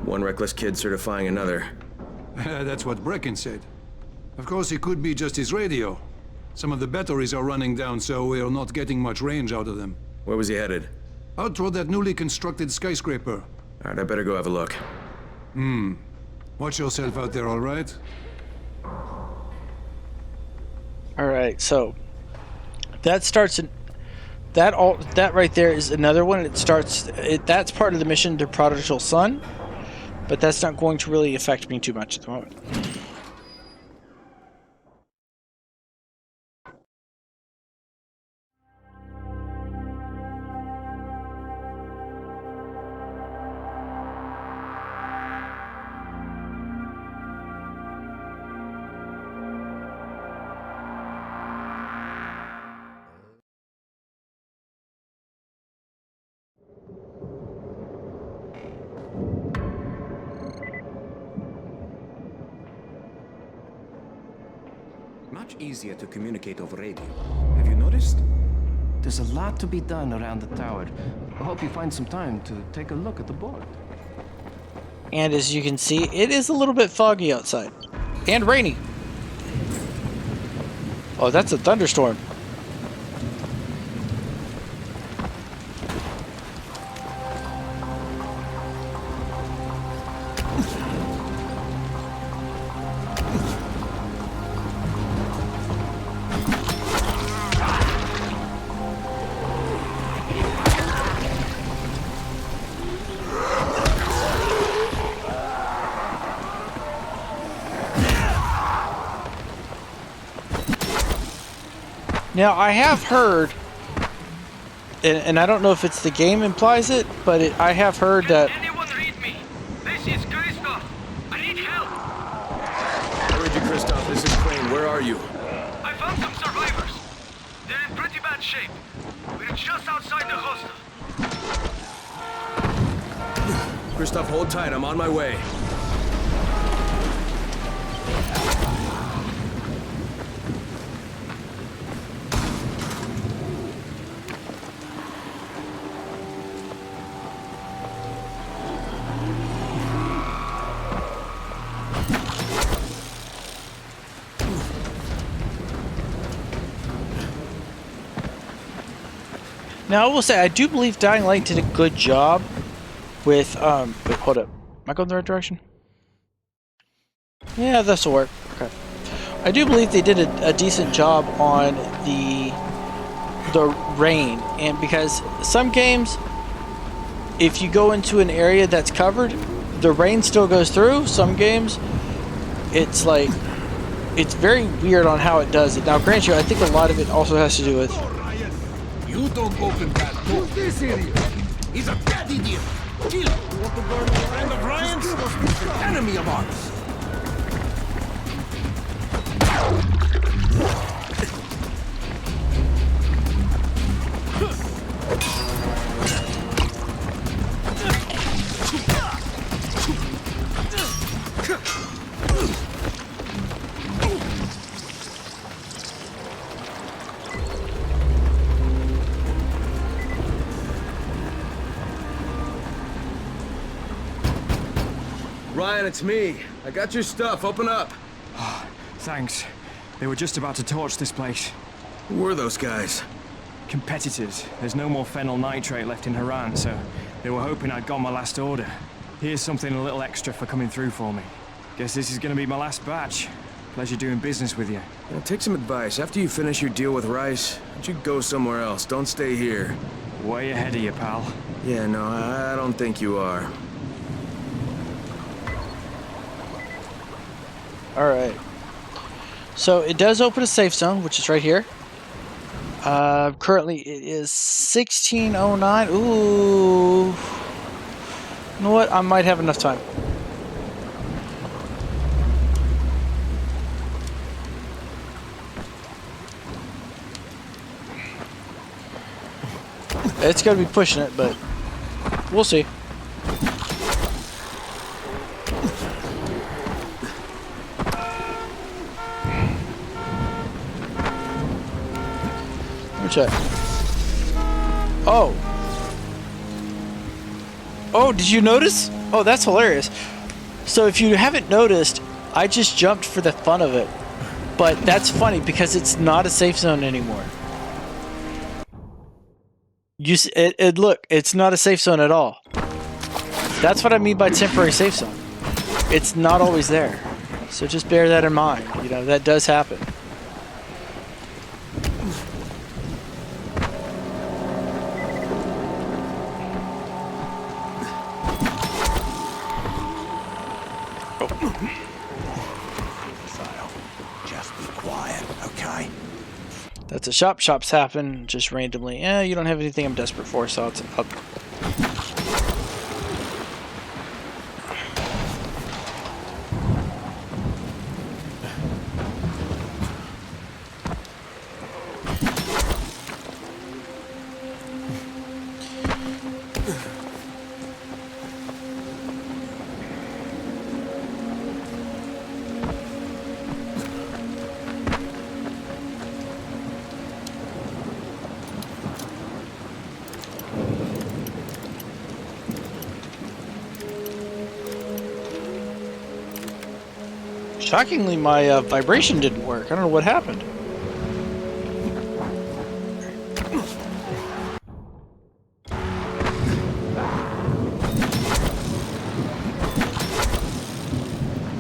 One reckless kid certifying another. That's what Brecken said. Of course, it could be just his radio. Some of the batteries are running down, so we're not getting much range out of them. Where was he headed? Out toward that newly constructed skyscraper. Alright, I better go have a look. Watch yourself out there, all right? Alright, so that starts that right there is another one. That's part of the mission to Prodigal Son, but that's not going to really affect me too much at the moment. Much easier to communicate over radio. Have you noticed? There's a lot to be done around the tower. I hope you find some time to take a look at the board. And as you can see, it is a little bit foggy outside. And rainy. Oh, that's a thunderstorm. Now, I have heard, and I don't know if it's the game implies it, but I have heard that... Can anyone read me? This is Christoph. I need help. I read you, Christoph. This is Crane. Where are you? I found some survivors. They're in pretty bad shape. We're just outside the hostel. Christoph, hold tight. I'm on my way. Now, I will say, I do believe Dying Light did a good job with, wait, hold up. Am I going the right direction? Yeah, this will work. Okay. I do believe they did a decent job on the rain, and because some games, if you go into an area that's covered, the rain still goes through. Some games, it's like, it's very weird on how it does it. Now, grant you, I think a lot of it also has to do with... You don't open that door. Who's this idiot? He's a bad idiot. Kill him. You want to burn a friend of Ryan's? An enemy of ours. Ryan, it's me. I got your stuff. Open up. Oh, thanks. They were just about to torch this place. Who were those guys? Competitors. There's no more phenyl nitrate left in Haran, so they were hoping I'd got my last order. Here's something a little extra for coming through for me. Guess this is gonna be my last batch. Pleasure doing business with you. Now, take some advice. After you finish your deal with Rice, why don't you go somewhere else? Don't stay here. Way ahead of you, pal. Yeah, no, I don't think you are. Alright. So it does open a safe zone, which is right here. Currently it is 1609. Ooh. You know what? I might have enough time. It's going to be pushing it, but we'll see. Let me check. Oh. Oh, did you notice? Oh, that's hilarious. So if you haven't noticed, I just jumped for the fun of it. But that's funny because it's not a safe zone anymore. Look, it's not a safe zone at all. That's what I mean by temporary safe zone. It's not always there. So just bear that in mind. You know, that does happen. Just be quiet, okay? That's a shop. Shops happen just randomly. You don't have anything I'm desperate for, so I'll Shockingly, my vibration didn't work. I don't know what happened.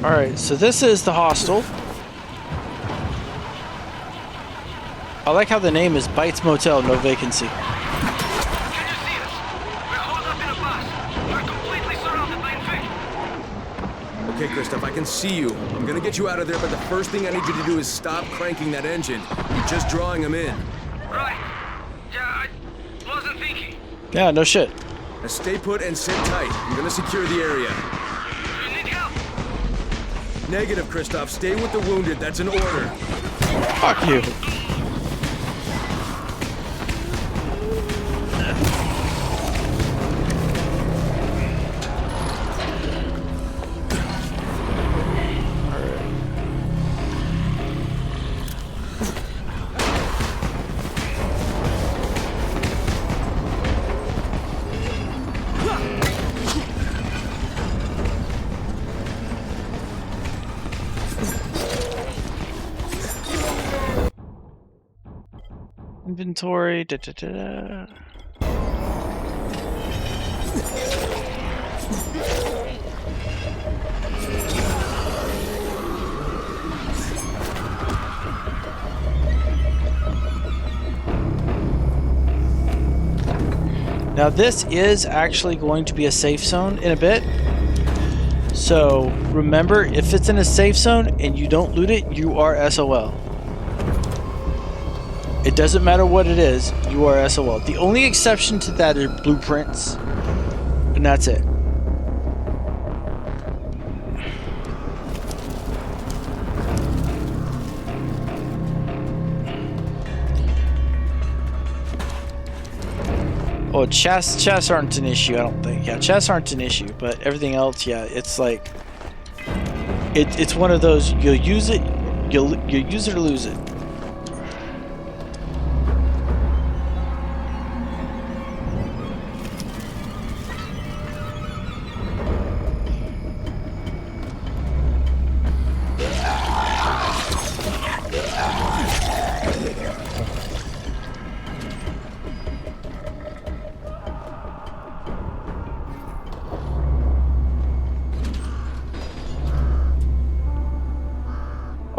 Alright, so this is the hostel. I like how the name is Bites Motel, no vacancy. Okay, Kristoff, I can see you. I'm gonna get you out of there, but the first thing I need you to do is stop cranking that engine. You're just drawing them in. Right. Yeah, I wasn't thinking. Yeah, no shit. Now stay put and sit tight. I'm gonna secure the area. You need help? Negative, Kristoff. Stay with the wounded. That's an order. Fuck you. Inventory, Now this is actually going to be a safe zone in a bit. So remember, if it's in a safe zone and you don't loot it, you are SOL. It doesn't matter what it is, you are SOL. The only exception to that are blueprints, and that's it. Oh, chests aren't an issue, I don't think. Yeah, chests aren't an issue, but everything else, yeah, it's like it's one of those, you'll use it, you'll use it or lose it.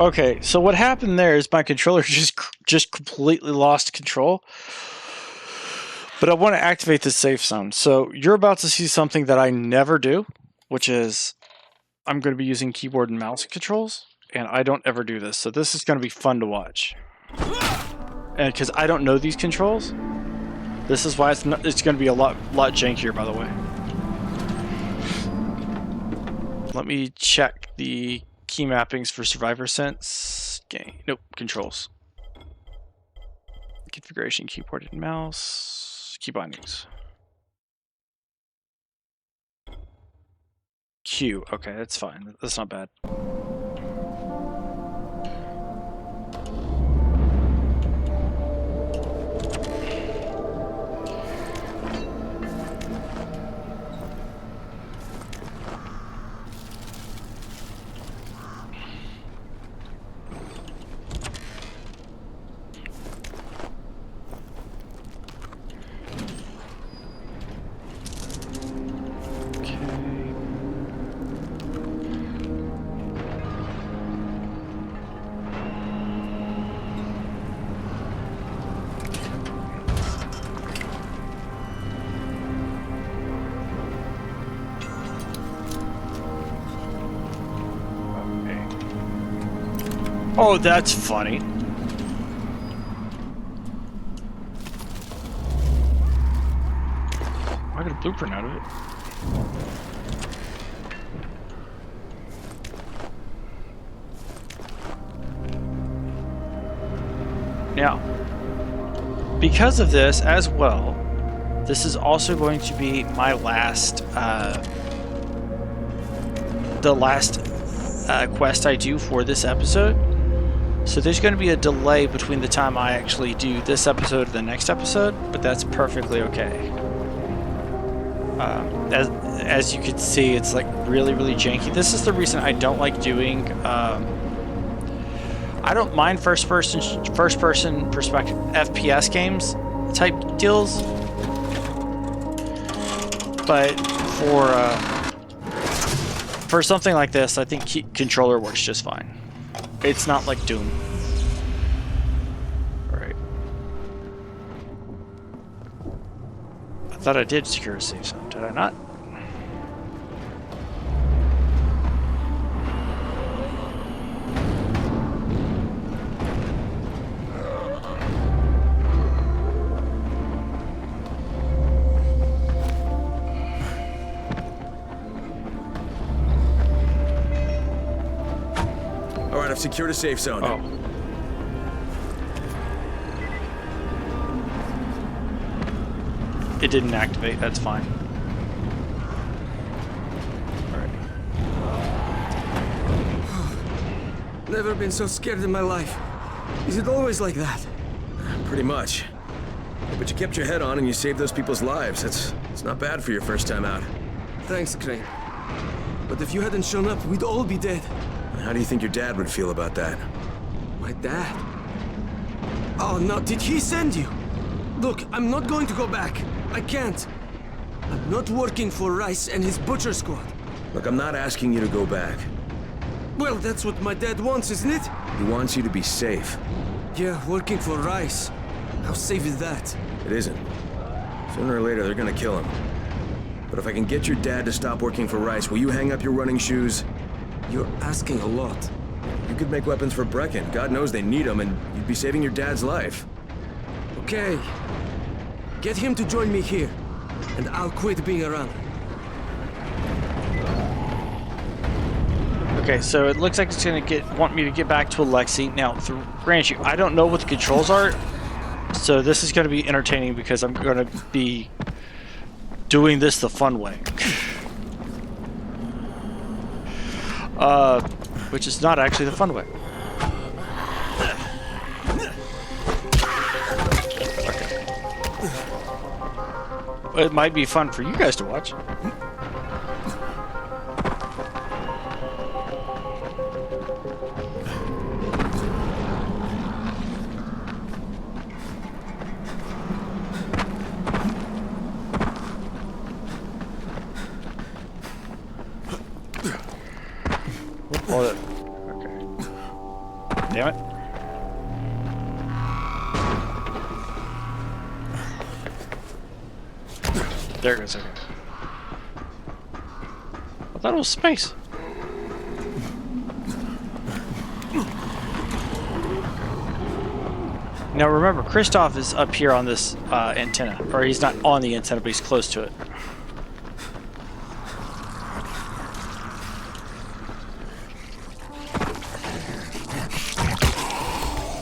Okay, so what happened there is my controller just completely lost control. But I want to activate the safe zone. So you're about to see something that I never do, which is I'm going to be using keyboard and mouse controls, and I don't ever do this. So this is going to be fun to watch. And because I don't know these controls, this is why it's going to be a lot jankier, by the way. Let me check the key mappings for Survivor Sense. Nope, controls. Configuration, keyboard and mouse, key bindings. Q, okay, that's fine. That's not bad. Oh, that's funny. I got a blueprint out of it. Now, because of this as well, this is also going to be my last, the last quest I do for this episode. So there's going to be a delay between the time I actually do this episode and the next episode, but that's perfectly okay. As you can see, it's like really janky. This is the reason I don't like doing. I don't mind first person perspective FPS games type deals, but for something like this, I think controller works just fine. It's not like Doom. Alright. I thought I did secure a safe zone, did I not? I've secured a safe zone. Oh. It didn't activate, that's fine. Alright. Never been so scared in my life. Is it always like that? Pretty much. But you kept your head on and you saved those people's lives. It's not bad for your first time out. Thanks, Crane. But if you hadn't shown up, we'd all be dead. How do you think your dad would feel about that? My dad? Oh no, did he send you? Look, I'm not going to go back. I can't. I'm not working for Rice and his butcher squad. Look, I'm not asking you to go back. Well, that's what my dad wants, isn't it? He wants you to be safe. Yeah, working for Rice. How safe is that? It isn't. Sooner or later, they're gonna kill him. But if I can get your dad to stop working for Rice, will you hang up your running shoes? You're asking a lot. You could make weapons for Brecken. God knows they need them, and you'd be saving your dad's life. Okay. Get him to join me here, and I'll quit being around. Okay, so it looks like it's gonna want me to get back to Alexei. Now, grant you, I don't know what the controls are, so this is gonna be entertaining because I'm gonna be doing this the fun way. Which is not actually the fun way. Okay. It might be fun for you guys to watch. damn it. There it goes. Okay. I thought it was space. Now remember, Kristoff is up here on this antenna. Or he's not on the antenna, but he's close to it.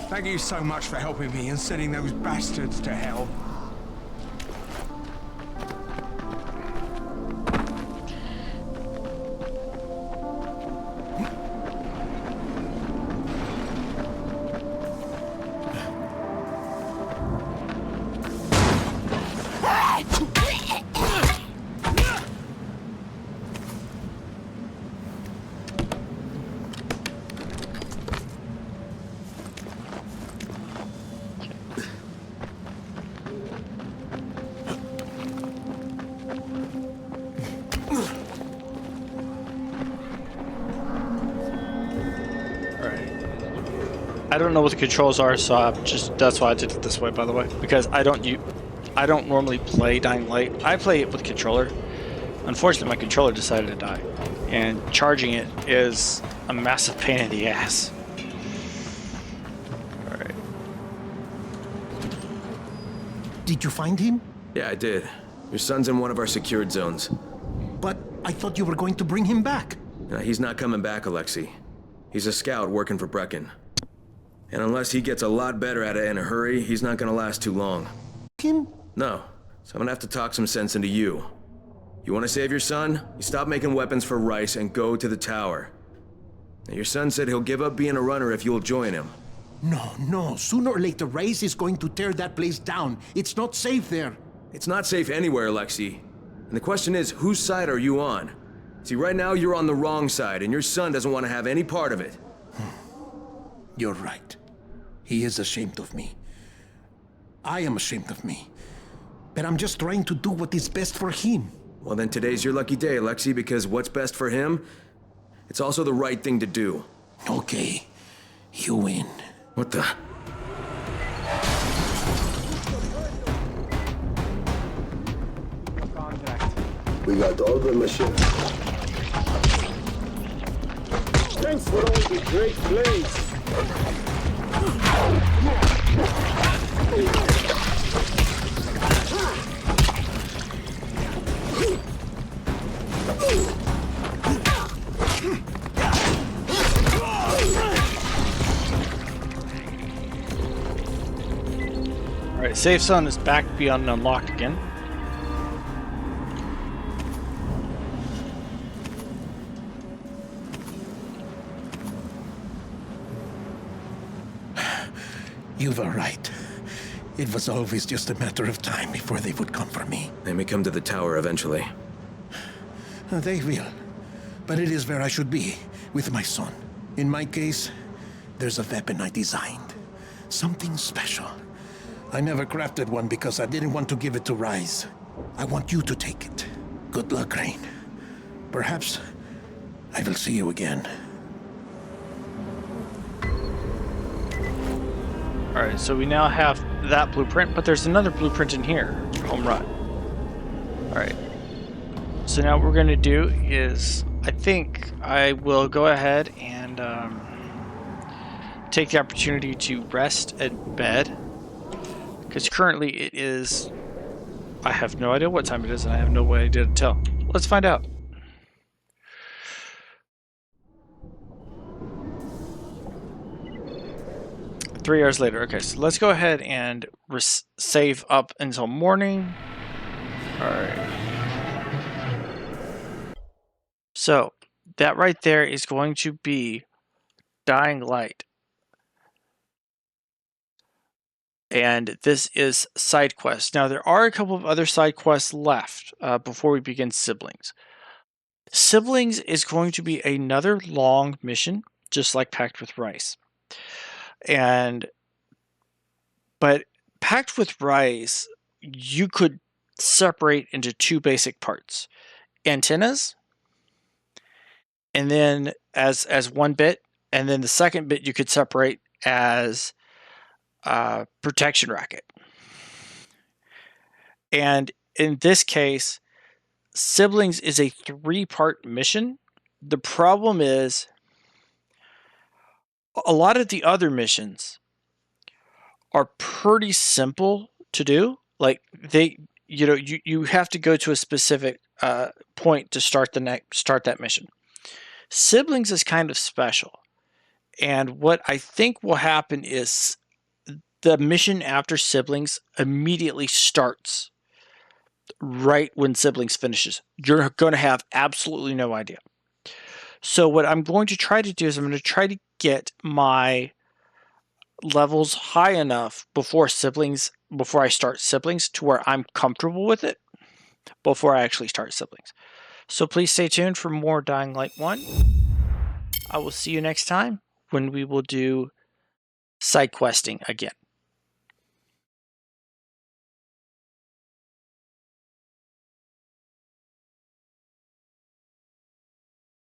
Thank you so much for helping me and sending those bastards to hell. I don't know what the controls are, so that's why I did it this way, by the way, because I don't normally play Dying Light. I play it with controller. Unfortunately, my controller decided to die, and charging it is a massive pain in the ass. All right. Did you find him? Yeah, I did. Your son's in one of our secured zones. But I thought you were going to bring him back. He's not coming back, Alexei. He's a scout working for Brecken. And unless he gets a lot better at it in a hurry, he's not gonna last too long. Him? No. So I'm gonna have to talk some sense into you. You wanna save your son? You stop making weapons for Rice and go to the tower. Now, your son said he'll give up being a runner if you'll join him. No. Sooner or later, Rice is going to tear that place down. It's not safe there. It's not safe anywhere, Alexei. And the question is, whose side are you on? See, right now you're on the wrong side, and your son doesn't want to have any part of it. You're right. He is ashamed of me. I am ashamed of me. But I'm just trying to do what is best for him. Well, then today's your lucky day, Alexei, because what's best for him, it's also the right thing to do. Okay. You win. What the? We got all the machines. Thanks for all the great plays. Alright, safe zone is back beyond unlocked again. You were right. It was always just a matter of time before they would come for me. They may come to the tower eventually. They will. But it is where I should be, with my son. In my case, there's a weapon I designed. Something special. I never crafted one because I didn't want to give it to Rise. I want you to take it. Good luck, Rain. Perhaps I will see you again. Alright, so we now have that blueprint, but there's another blueprint in here. Home run. Alright. So now what we're going to do is, I think I will go ahead and take the opportunity to rest at bed. Because currently it is... I have no idea what time it is, and I have no way to tell. Let's find out. Three hours later. Okay, so let's go ahead and save up until morning. Alright. So, that right there is going to be Dying Light. And this is Sidequests. Now, there are a couple of other side quests left before we begin Siblings. Siblings is going to be another long mission, just like Pact with Rice. But Pact with Rice, you could separate into two basic parts. Antennas, and then as one bit, and then the second bit you could separate as Protection Racket. And in this case, Siblings is a 3-part mission. The problem is a lot of the other missions are pretty simple to do. Like you have to go to a specific point to start that mission. Siblings is kind of special. And what I think will happen is the mission after Siblings immediately starts right when Siblings finishes. You're going to have absolutely no idea. So what I'm going to try to do is I'm going to try to get my levels high enough before I start Siblings to where I'm comfortable with it before I actually start Siblings. So please stay tuned for more Dying Light 1. I will see you next time when we will do side questing again.